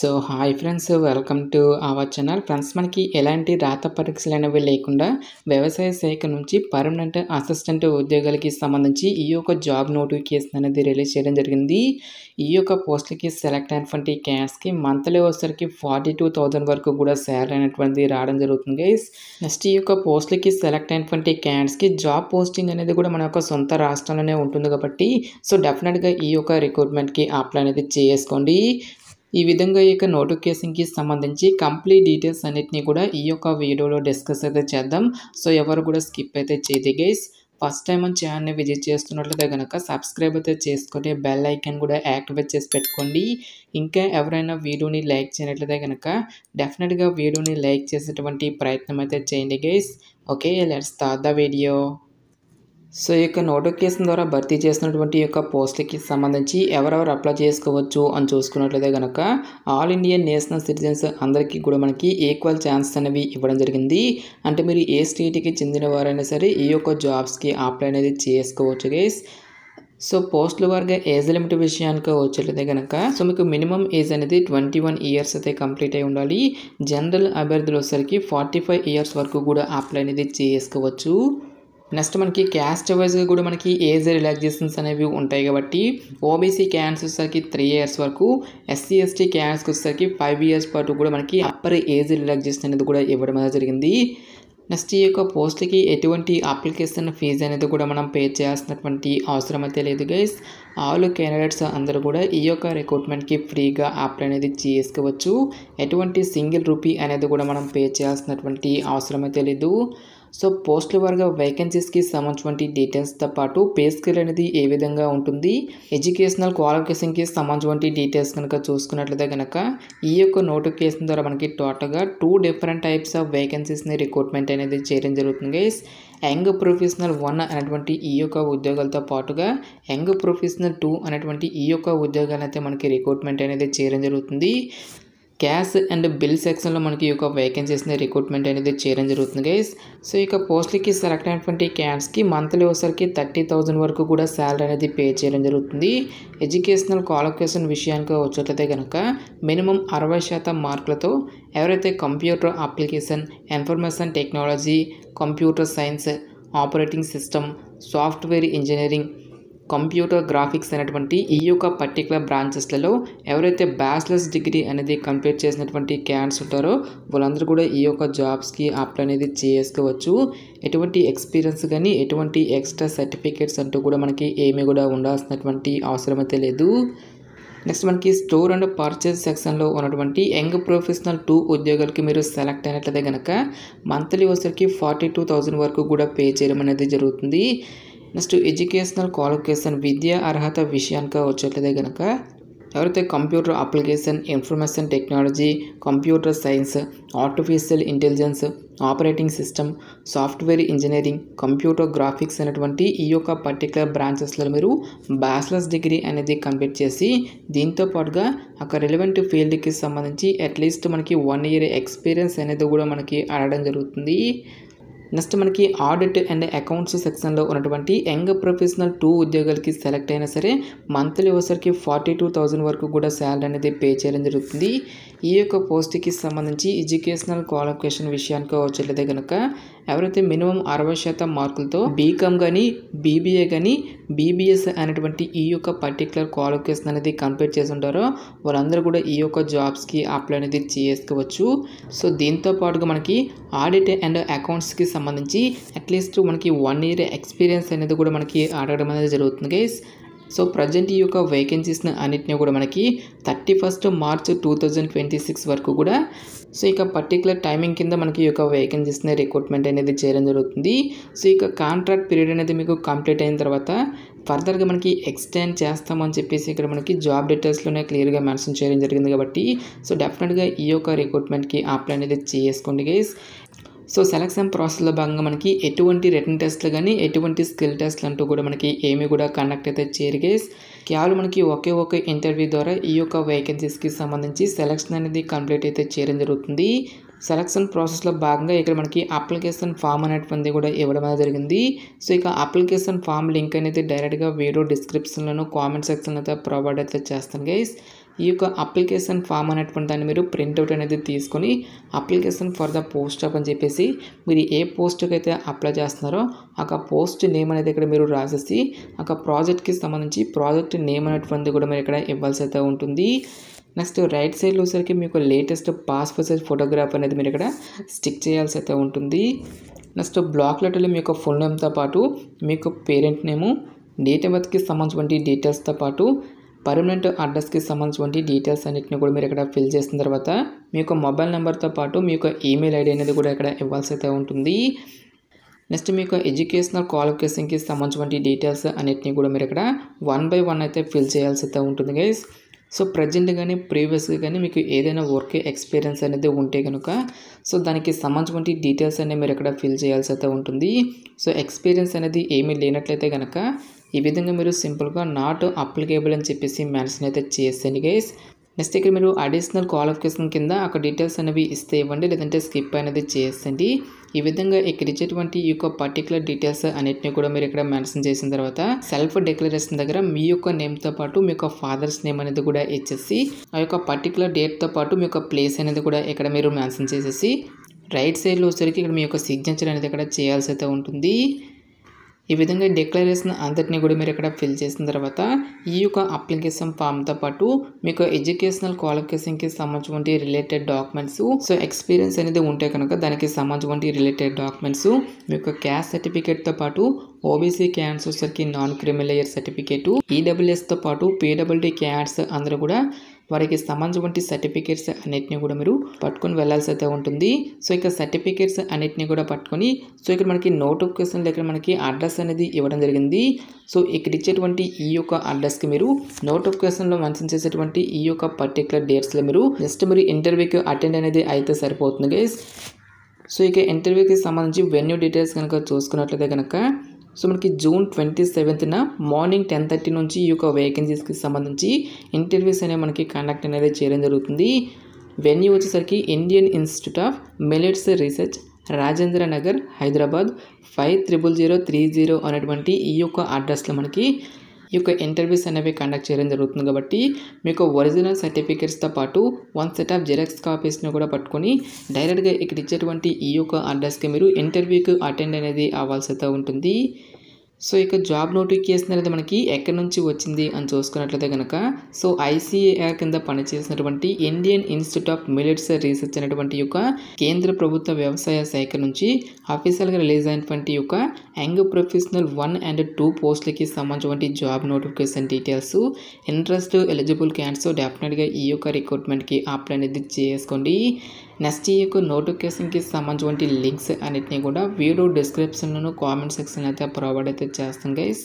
So hi friends, welcome to our channel. Friends, మనకి ఎలాంటి రాత పరీక్షలు అనేవి లేకుండా వ్యవసాయ శాఖ నుంచి పర్మనెంట్ అసిస్టెంట్ ఉద్యోగాలకి సంబంధించి ఈ యొక్క జాబ్ నోటిఫికేషన్ అనేది రిలీజ్ చేయడం జరిగింది. ఈ యొక్క పోస్టులకి సెలెక్ట్ అయినటువంటి క్యాండిడేట్స్కి మంత్లీ వచ్చేసరికి 42,000 వరకు కూడా శాలరీ అనేటువంటిది రావడం జరుగుతుంది గైస్. నెక్స్ట్ ఈ యొక్క పోస్టులకి సెలెక్ట్ అయినటువంటి క్యాండిడేట్స్కి జాబ్ పోస్టింగ్ అనేది కూడా మన యొక్క సొంత రాష్ట్రంలోనే ఉంటుంది కాబట్టి సో డెఫినెట్గా ఈ యొక్క రిక్రూట్మెంట్కి అప్లై అనేది చేసుకోండి. ఈ విధంగా ఈ యొక్క నోటిఫికేషన్కి సంబంధించి కంప్లీట్ డీటెయిల్స్ అన్నిటినీ కూడా ఈ యొక్క వీడియోలో డిస్కస్ అయితే చేద్దాం. సో ఎవరు కూడా స్కిప్ అయితే చేయదు గైస్. ఫస్ట్ టైం మన ఛానల్ని విజిట్ చేస్తున్నట్లయితే కనుక సబ్స్క్రైబ్ అయితే చేసుకొని బెల్ ఐకాన్ కూడా యాక్టివేట్ చేసి పెట్టుకోండి. ఇంకా ఎవరైనా వీడియోని లైక్ చేయనట్లయితే కనుక డెఫినెట్గా వీడియోని లైక్ చేసేటువంటి ప్రయత్నం అయితే చేయండి guys. Okay, let's start the video. So ఈ యొక్క నోటిఫికేషన్ ద్వారా భర్తీ చేసినటువంటి యొక్క పోస్టులకి సంబంధించి ఎవరెవరు అప్లై చేసుకోవచ్చు అని చూసుకున్నట్లయితే కనుక ఆల్ ఇండియన్ నేషనల్ సిటిజన్స్ అందరికీ కూడా మనకి ఈక్వల్ ఛాన్సెస్ అనేవి ఇవ్వడం జరిగింది. అంటే మీరు ఏ స్టేట్కి చెందిన వారైనా సరే ఈ యొక్క జాబ్స్కి అప్లై అనేది చేసుకోవచ్చు గైస్. సో పోస్టుల వారిగా ఏజ్ లిమిట్ విషయానికి వచ్చేట్లయితే కనుక సో మీకు మినిమం ఏజ్ అనేది 21 ఇయర్స్ అయితే కంప్లీట్ అయి ఉండాలి. జనరల్ అభ్యర్థులు వచ్చేసరికి 45 ఇయర్స్ వరకు కూడా అప్లై అనేది చేసుకోవచ్చు. నెక్స్ట్ మనకి క్యాస్ట్ వైజ్గా కూడా మనకి ఏజ్ రిలాక్సేషన్స్ అనేవి ఉంటాయి కాబట్టి ఓబీసీ క్యాండిడేట్స్ వచ్చేసరికి 3 ఇయర్స్ వరకు, ఎస్సీ ఎస్టీ క్యాండిడేట్స్కి వచ్చేసరికి 5 ఇయర్స్ పాటు కూడా మనకి అప్పర్ ఏజ్ రిలాక్సేషన్ అనేది కూడా ఇవ్వడం అనేది జరిగింది. నెక్స్ట్ ఈ యొక్క పోస్ట్కి ఎటువంటి అప్లికేషన్ ఫీజు అనేది కూడా మనం పే చేయాల్సినటువంటి అవసరం అయితే లేదు గైస్. ఆల్ క్యాండిడేట్స్ అందరూ కూడా ఈ యొక్క రిక్రూట్మెంట్కి ఫ్రీగా అప్లై అనేది చేసుకోవచ్చు. ఎటువంటి సింగిల్ రూపీ అనేది కూడా మనం పే చేయాల్సినటువంటి అవసరం అయితే లేదు. సో పోస్టుల వారిగా వేకెన్సీస్కి సంబంధించినటువంటి డీటెయిల్స్తో పాటు పే స్కేల్ అనేది ఏ విధంగా ఉంటుంది, ఎడ్యుకేషనల్ క్వాలిఫికేషన్కి సంబంధించినటువంటి డీటెయిల్స్ కనుక చూసుకున్నట్లయితే కనుక ఈ యొక్క నోటిఫికేషన్ ద్వారా మనకి టోటల్గా 2 డిఫరెంట్ టైప్స్ ఆఫ్ వేకెన్సీస్ని రిక్రూట్మెంట్ అనేది చేయడం జరుగుతుంది గైస్. యంగ్ ప్రొఫెషనల్ 1 అనేటువంటి ఈ యొక్క ఉద్యోగాలతో పాటుగా యంగ్ ప్రొఫెషనల్ 2 అనేటువంటి ఈ యొక్క ఉద్యోగాలు అయితే మనకి రిక్రూట్మెంట్ అనేది చేయడం జరుగుతుంది. క్యాష్ అండ్ బిల్ సెక్షన్లో మనకి ఈ యొక్క వేకెన్సీస్ని రిక్రూట్మెంట్ అనేది చేయడం జరుగుతుంది గైస్. సో ఇక పోస్టులకి సెలెక్ట్ అయినటువంటి క్యాండిడేట్స్కి మంత్లీ వచ్చేసరికి 30,000 వరకు కూడా శాలరీ అనేది పే చేయడం జరుగుతుంది. ఎడ్యుకేషనల్ క్వాలిఫికేషన్ విషయానికి వచ్చేట్లయితే కనుక మినిమం 60% మార్కులతో ఎవరైతే computer application, information technology, computer science, operating system, software engineering, computer graphics అనేటువంటి ఈ యొక్క పర్టికులర్ బ్రాంచెస్లలో ఎవరైతే బ్యాచిలర్స్ డిగ్రీ అనేది కంప్లీట్ చేసినటువంటి క్యాండిడేట్స్ ఉంటారో వాళ్ళందరూ కూడా ఈ యొక్క జాబ్స్కి అప్లై అనేది చేసుకోవచ్చు. ఎటువంటి ఎక్స్పీరియన్స్ కానీ ఎటువంటి ఎక్స్ట్రా సర్టిఫికేట్స్ అంటూ కూడా మనకి ఏమీ కూడా ఉండాల్సినటువంటి అవసరం అయితే లేదు. నెక్స్ట్ మనకి స్టోర్ అండ్ పర్చేజ్ సెక్షన్లో ఉన్నటువంటి యంగ్ ప్రొఫెషనల్ 2 ఉద్యోగాలకి మీరు సెలెక్ట్ అయినట్లయితే కనుక మంత్లీ వచ్చరికి 42,000 వరకు కూడా పే చేయడం అనేది జరుగుతుంది. నెక్స్ట్ ఎడ్యుకేషనల్ క్వాలిఫికేషన్ విద్యా అర్హత విషయానికి వచ్చేట్లయితే కనుక ఎవరైతే computer application, information technology, computer science, artificial intelligence, operating system, software engineering, computer graphics అనేటువంటి ఈ యొక్క పర్టికులర్ బ్రాంచెస్లో మీరు బ్యాచిలర్స్ డిగ్రీ అనేది కంప్లీట్ చేసి దీంతో పాటుగా అక్కడ రిలవెంట్ ఫీల్డ్కి సంబంధించి అట్లీస్ట్ మనకి 1 ఇయర్ ఎక్స్పీరియన్స్ అనేది కూడా మనకి అడగడం జరుగుతుంది. నెక్స్ట్ మనకి ఆడిట్ అండ్ అకౌంట్స్ సెక్షన్లో ఉన్నటువంటి యంగ్ ప్రొఫెషనల్ 2 ఉద్యోగాలకి సెలెక్ట్ అయినా సరే మంత్లీ వచ్చరికి 42,000 వరకు కూడా శాలరీ అనేది పే చేయడం జరుగుతుంది. ఈ యొక్క పోస్ట్కి సంబంధించి ఎడ్యుకేషనల్ క్వాలిఫికేషన్ విషయానికి వచ్చేట్లయితే కనుక ఎవరైతే మినిమం 60% మార్కులతో బీకామ్ కానీ, బీబీఏ కానీ, బీబీఎస్ అనేటువంటి ఈ యొక్క పర్టికులర్ క్వాలిఫికేషన్ అనేది కంప్లీట్ చేసి ఉంటారో వాళ్ళందరూ కూడా ఈ యొక్క జాబ్స్కి అప్లై అనేది చేసుకోవచ్చు. సో దీంతో పాటుగా మనకి ఆడిట్ అండ్ అకౌంట్స్కి సంబంధించి అట్లీస్ట్ మనకి 1 ఇయర్ ఎక్స్పీరియన్స్ అనేది కూడా మనకి అడగడం అనేది జరుగుతుంది గైస్. సో ప్రజెంట్ ఈ యొక్క వేకెన్సీస్ని అన్నిటిని కూడా మనకి 31 మార్చ్ 2026 వరకు కూడా సో ఇక పర్టికులర్ టైమింగ్ కింద మనకి ఈ యొక్క వేకెన్సీస్ని రిక్రూట్మెంట్ అనేది చేయడం జరుగుతుంది. సో ఇక కాంట్రాక్ట్ పీరియడ్ అనేది మీకు కంప్లీట్ అయిన తర్వాత ఫర్దర్గా మనకి ఎక్స్టెండ్ చేస్తామని చెప్పేసి ఇక్కడ మనకి జాబ్ డీటెయిల్స్లోనే క్లియర్గా మెన్షన్ చేయడం జరిగింది కాబట్టి సో డెఫినెట్గా ఈ యొక్క రిక్రూట్మెంట్కి అప్లై అనేది చేసుకోండి గైస్. సో సెలక్షన్ ప్రాసెస్లో భాగంగా మనకి ఎటువంటి రిటన్ టెస్ట్లు కానీ ఎటువంటి స్కిల్ టెస్ట్లు అంటూ కూడా మనకి ఏమీ కూడా కండక్ట్ అయితే చేయరు గైస్. కేవలం మనకి ఒకే ఇంటర్వ్యూ ద్వారా ఈ యొక్క వేకెన్సీస్కి సంబంధించి సెలక్షన్ అనేది కంప్లీట్ అయితే చేయడం జరుగుతుంది. సెలక్షన్ ప్రాసెస్లో భాగంగా ఇక్కడ మనకి అప్లికేషన్ ఫామ్ అనేటువంటిది కూడా ఇవ్వడం అనేది జరిగింది. సో ఇక అప్లికేషన్ ఫామ్ లింక్ అనేది డైరెక్ట్గా వీడియో డిస్క్రిప్షన్లోను కామెంట్ సెక్షన్లో అయితే ప్రొవైడ్ అయితే చేస్తాను గైస్. ఈ యొక్క అప్లికేషన్ ఫామ్ అనేటువంటి దాన్ని మీరు ప్రింట్అవుట్ అనేది తీసుకొని application for the post of అని చెప్పేసి మీరు ఏ పోస్ట్కి అయితే అప్లై చేస్తున్నారో ఆ పోస్ట్ నేమ్ అనేది ఇక్కడ మీరు రాసేసి ఆ ప్రాజెక్ట్కి సంబంధించి ప్రాజెక్ట్ నేమ్ అనేటువంటిది కూడా మీరు ఇక్కడ ఇవ్వాల్సి అయితే ఉంటుంది. నెక్స్ట్ రైట్ సైడ్లో వచ్చేసరికి మీకు లేటెస్ట్ పాస్పోర్ట్ సైజ్ ఫోటోగ్రాఫ్ అనేది మీరు ఇక్కడ స్టిక్ చేయాల్సి అయితే ఉంటుంది. నెక్స్ట్ బ్లాక్ లెటర్లో మీ యొక్క ఫుల్ నేమ్తో పాటు మీకు పేరెంట్ నేము, డేట్ ఆఫ్ బర్త్కి సంబంధించిన డీటెయిల్స్తో పాటు పర్మనెంట్ అడ్రస్కి సంబంధించిన డీటెయిల్స్ అన్నింటిని కూడా మీరు ఇక్కడ ఫిల్ చేసిన తర్వాత మీ యొక్క మొబైల్ నెంబర్తో పాటు మీ యొక్క ఈమెయిల్ ఐడి అనేది కూడా ఇక్కడ ఇవ్వాల్సి అయితే ఉంటుంది. నెక్స్ట్ మీ యొక్క ఎడ్యుకేషనల్ క్వాలిఫికేషన్కి సంబంధించిన డీటెయిల్స్ అన్నింటినీ కూడా మీరు ఇక్కడ 1 by 1 అయితే ఫిల్ చేయాల్సి అయితే ఉంటుంది గైస్. సో ప్రజెంట్ కానీ ప్రీవియస్గా కానీ మీకు ఏదైనా వర్క్ ఎక్స్పీరియన్స్ అనేది ఉంటే కనుక సో దానికి సంబంధించిన డీటెయిల్స్ అనేవి మీరు ఇక్కడ ఫిల్ చేయాల్సి అయితే ఉంటుంది. సో ఎక్స్పీరియన్స్ అనేది ఏమీ లేనట్లయితే కనుక ఈ విధంగా మీరు సింపుల్గా నాట్ అప్లికేబుల్ అని చెప్పేసి మెన్షన్ అయితే చేసేయండి గైస్. నెక్స్ట్ ఇక్కడ మీరు అడిషనల్ క్వాలిఫికేషన్ కింద అక్కడ డీటెయిల్స్ అనేవి ఇస్తే ఇవ్వండి, లేదంటే స్కిప్ అనేది చేసేయండి. ఈ విధంగా ఇక్కడ ఇచ్చేటువంటి ఈ యొక్క పర్టికులర్ డీటెయిల్స్ అన్నిటిని కూడా మీరు ఇక్కడ మెన్షన్ చేసిన తర్వాత సెల్ఫ్ డిక్లరేషన్ దగ్గర మీ యొక్క నేమ్తో పాటు మీ యొక్క ఫాదర్స్ నేమ్ అనేది కూడా ఇచ్చేసి ఆ యొక్క పర్టికులర్ డేట్తో పాటు మీ యొక్క ప్లేస్ అనేది కూడా ఇక్కడ మీరు మెన్షన్ చేసేసి రైట్ సైడ్లో వచ్చేసరికి ఇక్కడ మీ యొక్క సిగ్నేచర్ అనేది ఇక్కడ చేయాల్సి అయితే ఉంటుంది. ఈ విధంగా డిక్లరేషన్ అంతటిని కూడా మీరు ఇక్కడ ఫిల్ చేసిన తర్వాత ఈ యొక్క అప్లికేషన్ ఫామ్తో పాటు మీకు ఎడ్యుకేషనల్ క్వాలిఫికేషన్కి సంబంధించిన రిలేటెడ్ డాక్యుమెంట్స్, సో ఎక్స్పీరియన్స్ అనేది ఉంటే కనుక దానికి సంబంధించిన రిలేటెడ్ డాక్యుమెంట్స్, మీ యొక్క క్యాస్ట్ సర్టిఫికేట్తో పాటు ఓబీసీ క్యాన్సర్కి నాన్ క్రిమినల్ ఇయర్ సర్టిఫికేట్, ఈడబ్ల్యూఎస్తో పాటు పీడబ్ల్యూడీ క్యాట్స్ అందరూ కూడా వారికి సంబంధించిన సర్టిఫికేట్స్ అన్నిటిని కూడా మీరు పట్టుకొని వెళ్ళాల్సి అయితే ఉంటుంది. సో ఇక సర్టిఫికేట్స్ అన్నిటిని కూడా పట్టుకొని సో ఇక్కడ మనకి నోటిఫికేషన్ దగ్గర మనకి అడ్రస్ అనేది ఇవ్వడం జరిగింది. సో ఇక్కడ ఇచ్చేటువంటి ఈ యొక్క అడ్రస్కి మీరు నోటిఫికేషన్లో మెన్షన్ చేసేటువంటి ఈ యొక్క పర్టికులర్ డేట్స్లో మీరు జస్ట్ మీరు ఇంటర్వ్యూకి అటెండ్ అనేది అయితే సరిపోతుంది గైస్. సో ఇక ఇంటర్వ్యూకి సంబంధించి వెన్యూ డీటెయిల్స్ కనుక చూసుకున్నట్లయితే కనుక సో మనకి జూన్ 27న మార్నింగ్ 10:30 నుంచి ఈ యొక్క వేకెన్సీస్కి సంబంధించి ఇంటర్వ్యూస్ అనేవి మనకి కండక్ట్ అనేది చేయడం జరుగుతుంది. వెన్యూ వచ్చేసరికి Indian institute of millets research, Rajendra Nagar, Hyderabad 500030 అనేటువంటి ఈ యొక్క అడ్రస్లో మనకి ఈ యొక్క ఇంటర్వ్యూస్ అనేవి కండక్ట్ చేయడం జరుగుతుంది. కాబట్టి మీకు ఒరిజినల్ సర్టిఫికేట్స్తో పాటు 1 సెట్ ఆఫ్ జిరాక్స్ కాపీస్ని కూడా పట్టుకొని డైరెక్ట్గా ఇక్కడ ఇచ్చేటువంటి ఈ యొక్క అడ్రస్కి మీరు ఇంటర్వ్యూకి అటెండ్ అనేది అవ్వాల్సి అయితే ఉంటుంది. సో ఇక జాబ్ నోటిఫికేషన్ అనేది మనకి ఎక్కడి నుంచి వచ్చింది అని చూసుకున్నట్లయితే కనుక సో ఐసీఏఆర్ కింద పనిచేసినటువంటి Indian institute of millets research అనేటువంటి యొక్క కేంద్ర ప్రభుత్వ వ్యవసాయ శాఖ నుంచి అఫీషియల్గా రిలీజ్ అయినటువంటి యొక్క యంగ్ ప్రొఫెషనల్ 1 and 2 పోస్టులకి సంబంధించిన job notification details. Interest eligible candidates డెఫినెట్గా ఈ యొక్క రిక్రూట్మెంట్కి అప్లై అనేది చేసుకోండి. నెక్స్ట్ ఈ యొక్క నోటిఫికేషన్కి సంబంధించిన లింక్స్ అన్నిటిని కూడా వీడియో డిస్క్రిప్షన్లోను కామెంట్ సెక్షన్ అయితే ప్రొవైడ్ అయితే చేస్తాం గైస్.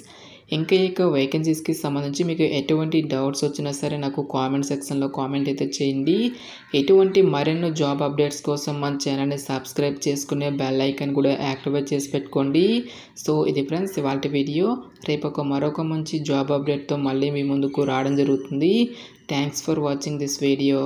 ఇంకా ఈ యొక్క వేకెన్సీస్కి సంబంధించి మీకు ఎటువంటి డౌట్స్ వచ్చినా సరే నాకు కామెంట్ సెక్షన్లో కామెంట్ అయితే చేయండి. ఎటువంటి మరెన్నో జాబ్ అప్డేట్స్ కోసం మన ఛానల్ని సబ్స్క్రైబ్ చేసుకునే బెల్ ఐకాన్ కూడా యాక్టివేట్ చేసి పెట్టుకోండి. సో ఇది ఫ్రెండ్స్ ఇవాల్టి వీడియో. రేపు మరొక మంచి జాబ్ అప్డేట్తో మళ్ళీ మీ ముందుకు రావడం జరుగుతుంది. Thanks for watching this video.